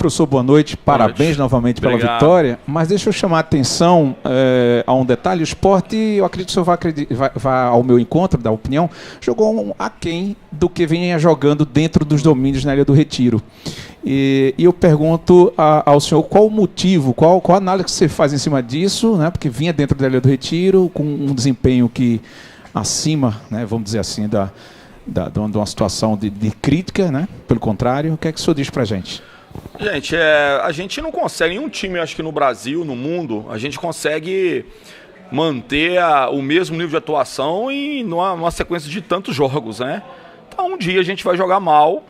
Professor, boa noite. Parabéns novamente pela vitória. Mas deixa eu chamar a atenção a um detalhe. O Sport, eu acredito que o senhor vai ao meu encontro, da opinião, jogou um aquém do que vinha jogando dentro dos domínios na Ilha do Retiro. E eu pergunto ao senhor qual o motivo, qual a análise que você faz em cima disso, né? Porque vinha dentro da Ilha do Retiro com um desempenho que acima, né, vamos dizer assim, de uma situação de crítica, né? Pelo contrário, o que é que o senhor diz pra gente? Gente, a gente não consegue, nenhum time, acho que no Brasil, no mundo, a gente consegue manter o mesmo nível de atuação numa sequência de tantos jogos, né? Então um dia a gente vai jogar mal.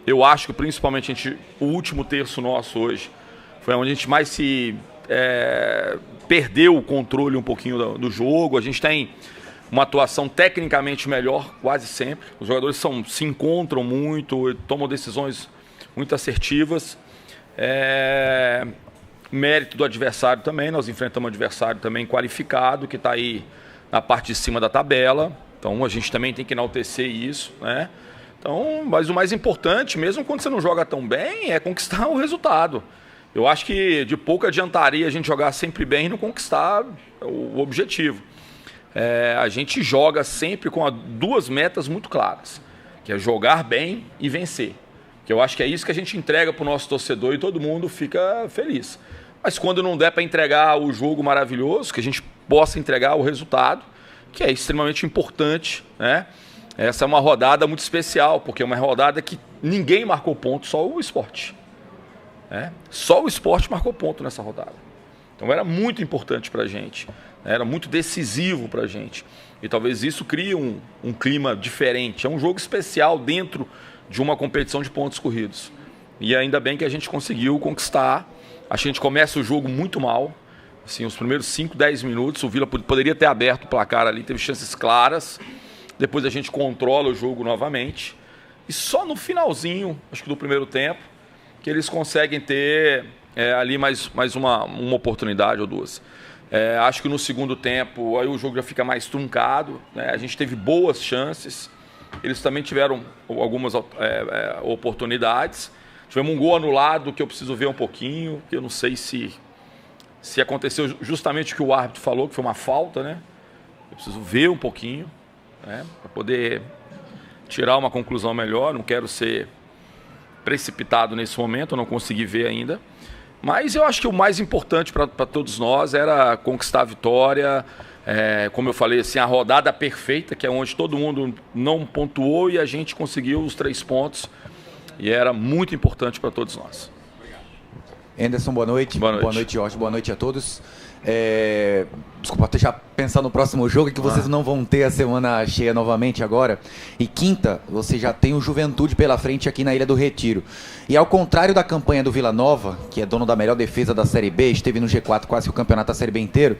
Eu acho que principalmente o último terço nosso hoje foi onde a gente mais perdeu o controle um pouquinho do jogo. A gente tem uma atuação tecnicamente melhor quase sempre. Os jogadores se encontram muito, tomam decisões muito assertivas. Mérito do adversário também. Nós enfrentamos um adversário também qualificado, que está aí na parte de cima da tabela. Então a gente também tem que enaltecer isso, né? Então, mas o mais importante, mesmo quando você não joga tão bem, é conquistar o resultado. Eu acho que de pouco adiantaria a gente jogar sempre bem e não conquistar o objetivo. A gente joga sempre com duas metas muito claras, que é jogar bem e vencer. Que eu acho que é isso que a gente entrega para o nosso torcedor e todo mundo fica feliz. Mas quando não der para entregar o jogo maravilhoso, que a gente possa entregar o resultado, que é extremamente importante, né? Essa é uma rodada muito especial, porque é uma rodada que ninguém marcou ponto, só o Sport. Só o Sport marcou ponto nessa rodada. Então era muito importante para a gente, era muito decisivo para a gente. E talvez isso crie um clima diferente. É um jogo especial dentro de uma competição de pontos corridos. E ainda bem que a gente conseguiu conquistar. A gente começa o jogo muito mal. Assim, os primeiros 5, 10 minutos, o Vila poderia ter aberto o placar ali, teve chances claras. Depois a gente controla o jogo novamente. E só no finalzinho, acho que do primeiro tempo, que eles conseguem ter ali mais uma oportunidade ou duas. Acho que no segundo tempo aí o jogo já fica mais truncado, né? A gente teve boas chances. Eles também tiveram algumas oportunidades. Tivemos um gol anulado que eu preciso ver um pouquinho, que eu não sei se aconteceu justamente o que o árbitro falou, que foi uma falta, né? Eu preciso ver um pouquinho, para poder tirar uma conclusão melhor. Não quero ser precipitado nesse momento, eu não consegui ver ainda. Mas eu acho que o mais importante para todos nós era conquistar a vitória. Como eu falei, assim, a rodada perfeita, que é onde todo mundo não pontuou e a gente conseguiu os 3 pontos. E era muito importante para todos nós. Anderson, boa noite. Boa noite. Boa noite, Jorge. Boa noite a todos. Desculpa, deixar pensar no próximo jogo, que vocês não vão ter a semana cheia novamente agora. E quinta, você já tem o Juventude pela frente aqui na Ilha do Retiro. E ao contrário da campanha do Vila Nova, que é dono da melhor defesa da Série B, esteve no G4 quase que o campeonato da Série B inteiro,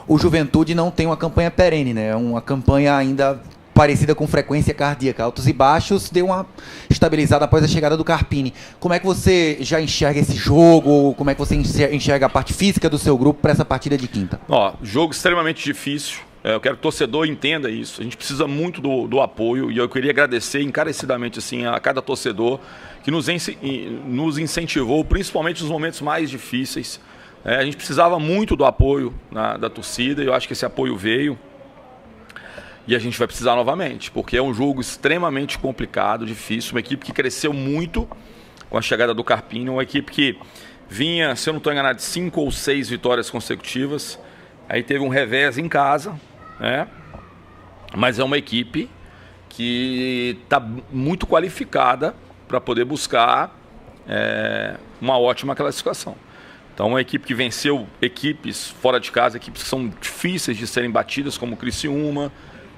o Juventude não tem uma campanha perene, né? É uma campanha ainda parecida com frequência cardíaca, altos e baixos, deu uma estabilizada após a chegada do Carpini. Como é que você já enxerga esse jogo? Como é que você enxerga a parte física do seu grupo para essa partida de quinta? Jogo extremamente difícil. Eu quero que o torcedor entenda isso. A gente precisa muito do apoio e eu queria agradecer encarecidamente assim, a cada torcedor que nos incentivou, principalmente nos momentos mais difíceis. A gente precisava muito do apoio da torcida e eu acho que esse apoio veio. E a gente vai precisar novamente, porque é um jogo extremamente complicado, difícil. Uma equipe que cresceu muito com a chegada do Carpini. Uma equipe que vinha, se eu não estou enganado, de 5 ou 6 vitórias consecutivas. Aí teve um revés em casa, né? Mas é uma equipe que está muito qualificada para poder buscar uma ótima classificação. Então, uma equipe que venceu equipes fora de casa, equipes que são difíceis de serem batidas, como o Criciúma.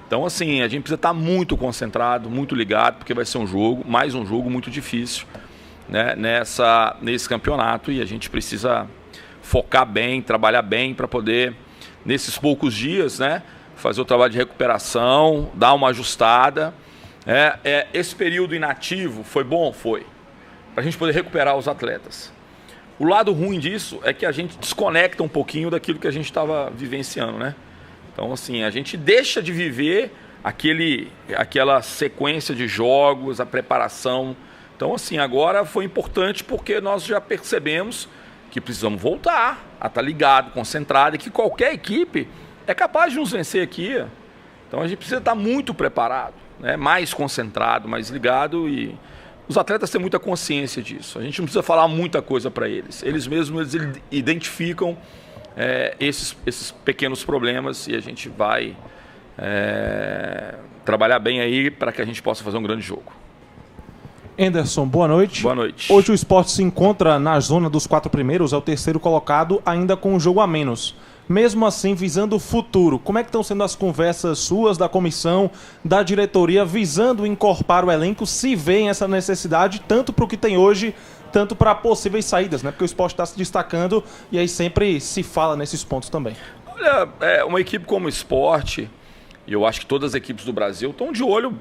Então, assim, a gente precisa estar muito concentrado, muito ligado, porque vai ser mais um jogo muito difícil, né, nesse campeonato. E a gente precisa focar bem, trabalhar bem para poder, nesses poucos dias, né, fazer o trabalho de recuperação, dar uma ajustada. Esse período inativo foi bom? Foi. Para a gente poder recuperar os atletas. O lado ruim disso é que a gente desconecta um pouquinho daquilo que a gente estava vivenciando, né? Então, assim, a gente deixa de viver aquela sequência de jogos, a preparação. Então, assim, agora foi importante porque nós já percebemos que precisamos voltar a estar ligado, concentrado, e que qualquer equipe é capaz de nos vencer aqui. Então, a gente precisa estar muito preparado, né? Mais concentrado, mais ligado, e os atletas têm muita consciência disso. A gente não precisa falar muita coisa para eles. Eles mesmos identificam esses pequenos problemas e a gente vai trabalhar bem aí para que a gente possa fazer um grande jogo. Anderson, boa noite. Boa noite. Hoje o Sport se encontra na zona dos 4 primeiros, é o terceiro colocado, ainda com um jogo a menos. Mesmo assim, visando o futuro, como é que estão sendo as conversas suas, da comissão, da diretoria, visando encorpar o elenco, se vêem essa necessidade, tanto para o que tem hoje, tanto para possíveis saídas, né? Porque o Sport está se destacando e aí sempre se fala nesses pontos também. Olha, uma equipe como o Sport, e eu acho que todas as equipes do Brasil estão de olho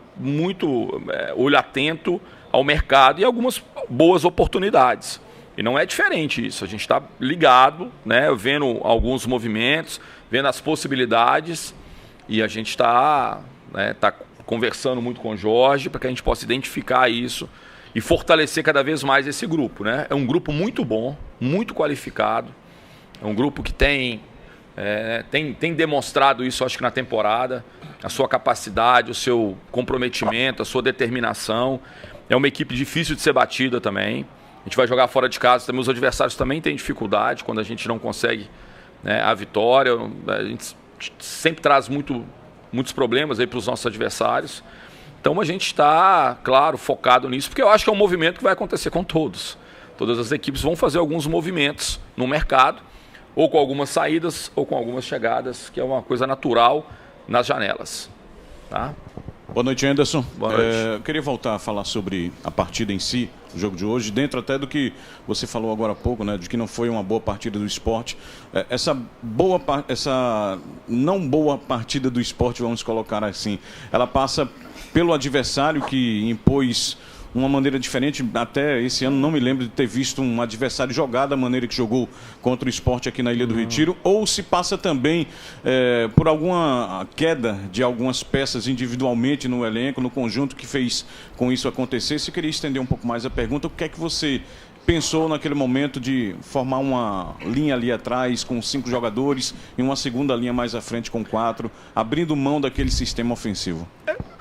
olho atento ao mercado e algumas boas oportunidades. E não é diferente isso, a gente está ligado, né, vendo alguns movimentos, vendo as possibilidades, e a gente está conversando muito com o Jorge para que a gente possa identificar isso e fortalecer cada vez mais esse grupo, né? É um grupo muito bom, muito qualificado, é um grupo que tem demonstrado isso, acho que na temporada, a sua capacidade, o seu comprometimento, a sua determinação. É uma equipe difícil de ser batida também. A gente vai jogar fora de casa, também os adversários também têm dificuldade quando a gente não consegue, né, a vitória. A gente sempre traz muitos problemas aí para os nossos adversários. Então a gente está, claro, focado nisso, porque eu acho que é um movimento que vai acontecer com todos. Todas as equipes vão fazer alguns movimentos no mercado, ou com algumas saídas, ou com algumas chegadas, que é uma coisa natural nas janelas. Tá? Boa noite, Anderson. Boa noite. Eu queria voltar a falar sobre a partida em si, o jogo de hoje, dentro até do que você falou agora há pouco, né, de que não foi uma boa partida do Sport. Essa não boa partida do Sport, vamos colocar assim, ela passa pelo adversário que impôs uma maneira diferente. Até esse ano não me lembro de ter visto um adversário jogar da maneira que jogou contra o Sport aqui na Ilha do Retiro, ou se passa também por alguma queda de algumas peças individualmente no elenco, no conjunto que fez com isso acontecer. Se queria estender um pouco mais a pergunta, o que é que você pensou naquele momento de formar uma linha ali atrás com 5 jogadores e uma segunda linha mais à frente com 4, abrindo mão daquele sistema ofensivo?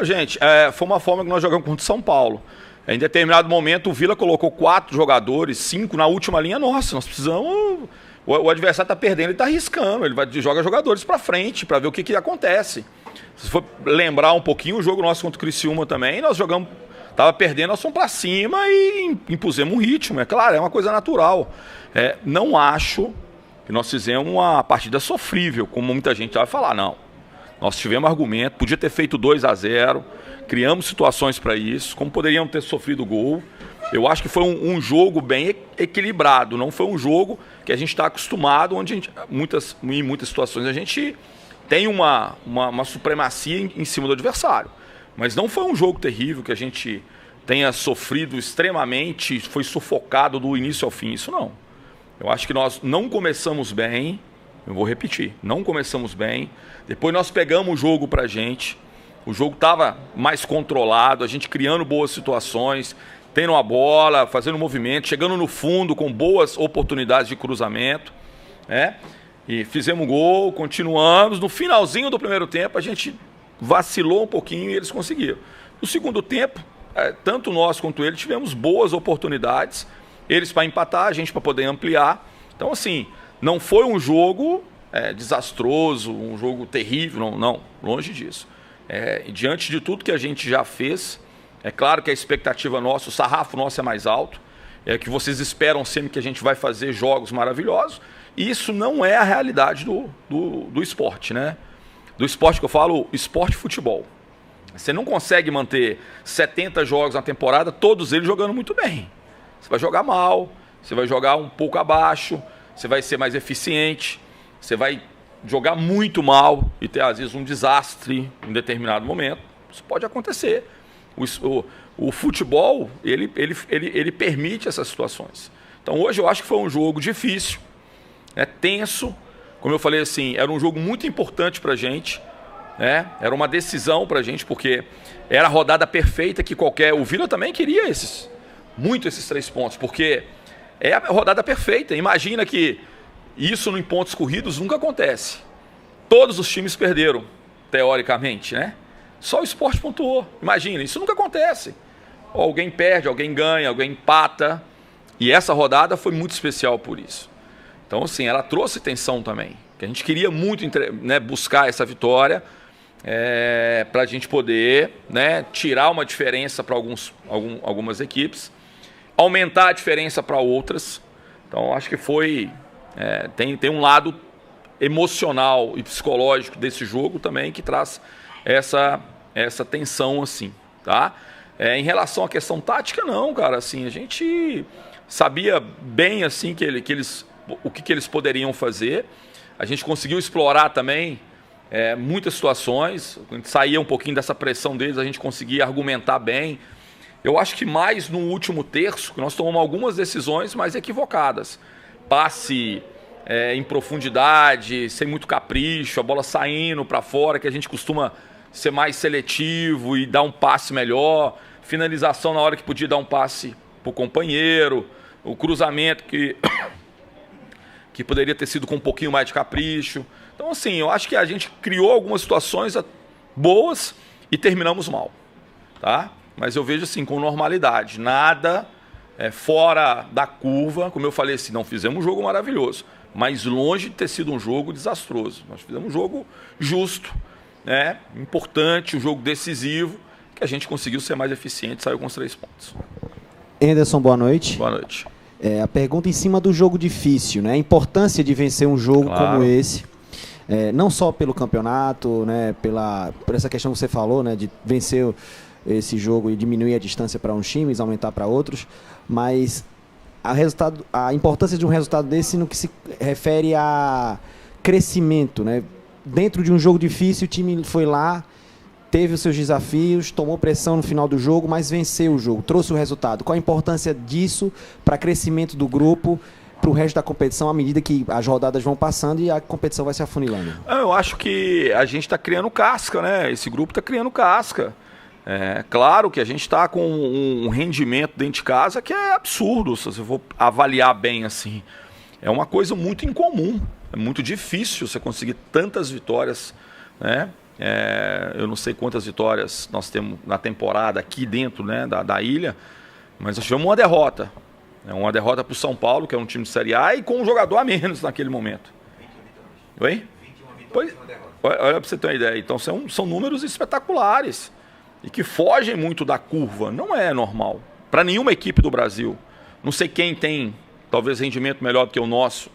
Gente, foi uma forma que nós jogamos contra o São Paulo. Em determinado momento, o Vila colocou 4 jogadores, 5 na última linha. Nossa, nós precisamos... O adversário está perdendo, ele está arriscando. Ele joga jogadores para frente para ver o que acontece. Se for lembrar um pouquinho, o jogo nosso contra o Criciúma também, nós jogamos... Estava perdendo, nós fomos para cima e impusemos um ritmo. É claro, é uma coisa natural. Não acho que nós fizemos uma partida sofrível, como muita gente vai falar. Não. Nós tivemos argumento, podia ter feito 2-0, criamos situações para isso, como poderíamos ter sofrido gol. Eu acho que foi um jogo bem equilibrado, não foi um jogo que a gente está acostumado, onde em muitas situações a gente tem uma supremacia em cima do adversário. Mas não foi um jogo terrível que a gente tenha sofrido extremamente, foi sufocado do início ao fim, isso não. Eu acho que nós não começamos bem, eu vou repetir, não começamos bem, depois nós pegamos o jogo pra gente, o jogo estava mais controlado, a gente criando boas situações, tendo a bola, fazendo movimento, chegando no fundo com boas oportunidades de cruzamento, né? E fizemos gol, continuamos, no finalzinho do primeiro tempo a gente vacilou um pouquinho e eles conseguiram. No segundo tempo, tanto nós quanto eles tivemos boas oportunidades, eles para empatar, a gente para poder ampliar. Então, assim, não foi um jogo desastroso, um jogo terrível, não, longe disso. Diante de tudo que a gente já fez, é claro que a expectativa nossa, o sarrafo nosso é mais alto, que vocês esperam sempre que a gente vai fazer jogos maravilhosos, e isso não é a realidade do esporte, né? Do esporte que eu falo, esporte e futebol. Você não consegue manter 70 jogos na temporada, todos eles jogando muito bem. Você vai jogar mal, você vai jogar um pouco abaixo, você vai ser mais eficiente, você vai jogar muito mal e ter, às vezes, um desastre em determinado momento. Isso pode acontecer. O futebol, ele permite essas situações. Então, hoje eu acho que foi um jogo difícil, tenso. Como eu falei assim, era um jogo muito importante para a gente, né? Era uma decisão para a gente, porque era a rodada perfeita que o Vila também queria esses muito esses 3 pontos, porque é a rodada perfeita. Imagina que isso em pontos corridos nunca acontece. Todos os times perderam, teoricamente, né? Só o Sport pontuou. Imagina, isso nunca acontece. Alguém perde, alguém ganha, alguém empata. E essa rodada foi muito especial por isso. Então, assim, ela trouxe tensão também. Que a gente queria muito, né, buscar essa vitória para a gente poder, né, tirar uma diferença para algumas equipes, aumentar a diferença para outras. Então, acho que foi... tem um lado emocional e psicológico desse jogo também que traz essa tensão, assim, tá? Em relação à questão tática, não, cara, assim, a gente sabia bem, assim, o que eles poderiam fazer. A gente conseguiu explorar também muitas situações, a gente saía um pouquinho dessa pressão deles, a gente conseguia argumentar bem. Eu acho que mais no último terço, que nós tomamos algumas decisões mais equivocadas. Passe em profundidade, sem muito capricho, a bola saindo para fora, que a gente costuma ser mais seletivo e dar um passe melhor. Finalização na hora que podia dar um passe para o companheiro. O cruzamento que poderia ter sido com um pouquinho mais de capricho. Então, assim, eu acho que a gente criou algumas situações boas e terminamos mal, tá? Mas eu vejo assim, com normalidade. Nada fora da curva. Como eu falei assim, não fizemos um jogo maravilhoso, mas longe de ter sido um jogo desastroso. Nós fizemos um jogo justo, né? Importante, um jogo decisivo, que a gente conseguiu ser mais eficiente e saiu com os 3 pontos. Anderson, boa noite. Boa noite. A pergunta em cima do jogo difícil, né? A importância de vencer um jogo como esse, não só pelo campeonato, né? Por essa questão que você falou, né? De vencer esse jogo e diminuir a distância para uns times, aumentar para outros, mas a importância de um resultado desse no que se refere a crescimento, né? Dentro de um jogo difícil, o time foi lá, teve os seus desafios, tomou pressão no final do jogo, mas venceu o jogo, trouxe o resultado. Qual a importância disso para crescimento do grupo, para o resto da competição, à medida que as rodadas vão passando e a competição vai se afunilando? Eu acho que a gente está criando casca, né? Esse grupo está criando casca. Claro que a gente está com um rendimento dentro de casa que é absurdo, se você for avaliar bem assim. É uma coisa muito incomum, é muito difícil você conseguir tantas vitórias, né? Eu não sei quantas vitórias nós temos na temporada aqui dentro, né, da ilha, mas nós tivemos uma derrota. Uma derrota para o São Paulo, que é um time de Série A, e com um jogador a menos naquele momento. Oi? 21 vitórias, olha para você ter uma ideia. Então são números espetaculares e que fogem muito da curva. Não é normal para nenhuma equipe do Brasil. Não sei quem tem talvez rendimento melhor do que o nosso,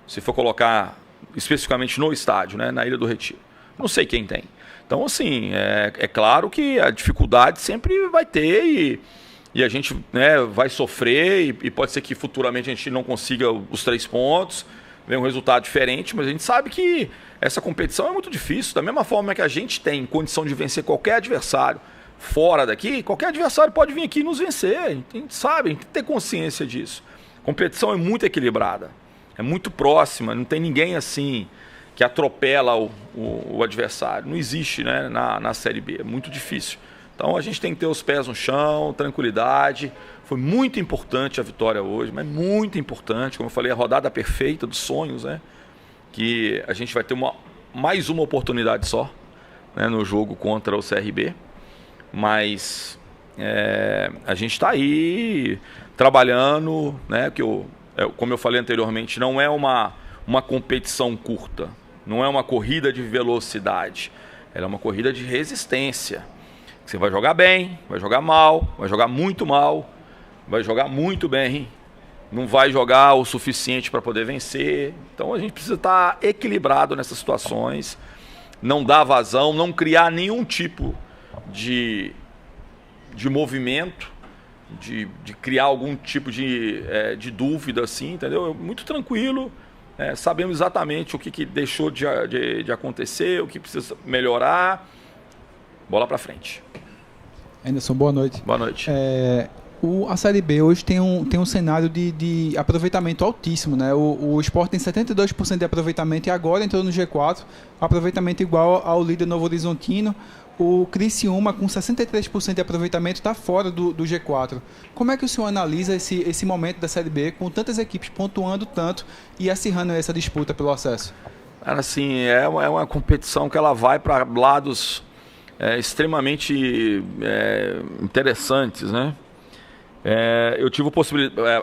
se for colocar especificamente no estádio, né, na Ilha do Retiro. Não sei quem tem. Então, assim, é claro que a dificuldade sempre vai ter e a gente, né, vai sofrer e pode ser que futuramente a gente não consiga os 3 pontos, venha um resultado diferente, mas a gente sabe que essa competição é muito difícil. Da mesma forma que a gente tem condição de vencer qualquer adversário fora daqui, qualquer adversário pode vir aqui e nos vencer. A gente sabe, a gente tem que ter consciência disso. A competição é muito equilibrada, é muito próxima, não tem ninguém assim que atropela o adversário. Não existe, né, na Série B, é muito difícil. Então a gente tem que ter os pés no chão, tranquilidade. Foi muito importante a vitória hoje, mas muito importante, como eu falei, a rodada perfeita dos sonhos, né? Que a gente vai ter mais uma oportunidade só, né, no jogo contra o CRB. Mas a gente está aí trabalhando, né? Como eu falei anteriormente, não é uma competição curta. Não é uma corrida de velocidade, ela é uma corrida de resistência. Você vai jogar bem, vai jogar mal, vai jogar muito mal, vai jogar muito bem, não vai jogar o suficiente para poder vencer. Então a gente precisa estar equilibrado nessas situações, não dar vazão, não criar nenhum tipo de movimento, de criar algum tipo de dúvida, assim, entendeu? Muito tranquilo. Sabemos exatamente o que deixou de acontecer, o que precisa melhorar. Bola para frente. Anderson, boa noite. Boa noite. A Série B hoje tem um cenário de aproveitamento altíssimo, né? O Sport tem 72% de aproveitamento e agora entrou no G4, aproveitamento igual ao líder Novo Horizontino. O Criciúma, com 63% de aproveitamento, está fora do G4. Como é que o senhor analisa esse momento da Série B, com tantas equipes pontuando tanto e acirrando essa disputa pelo acesso? Cara, assim, é uma competição que ela vai para lados extremamente interessantes, né? Eu tive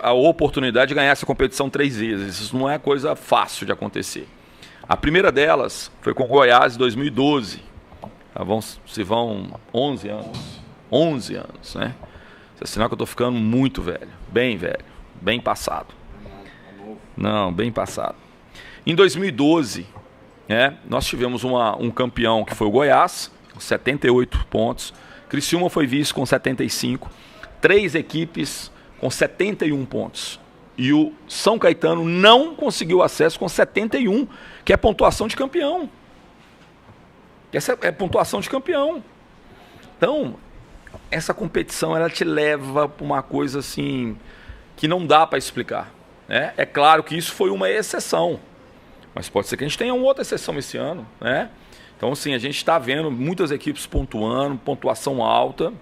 a oportunidade de ganhar essa competição 3 vezes. Isso não é coisa fácil de acontecer. A primeira delas foi com o Goiás em 2012. Se vão 11 anos. 11 anos, né? Isso é sinal que eu estou ficando muito velho. Bem passado. Não, bem passado. Em 2012, nós tivemos um campeão que foi o Goiás, com 78 pontos. Criciúma foi vice com 75. 3 equipes com 71 pontos. E o São Caetano não conseguiu acesso com 71, que é pontuação de campeão. Essa é pontuação de campeão. Então, essa competição ela te leva para uma coisa assim que não dá para explicar, né? É claro que isso foi uma exceção, mas pode ser que a gente tenha uma outra exceção esse ano, né? Então, assim, a gente está vendo muitas equipes pontuando, pontuação alta,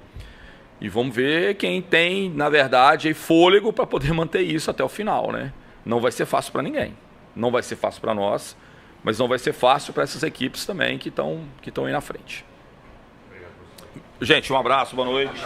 e vamos ver quem tem, na verdade, fôlego para poder manter isso até o final, né? Não vai ser fácil para ninguém, não vai ser fácil para nós, mas não vai ser fácil para essas equipes também que estão aí na frente. Gente, um abraço, boa noite.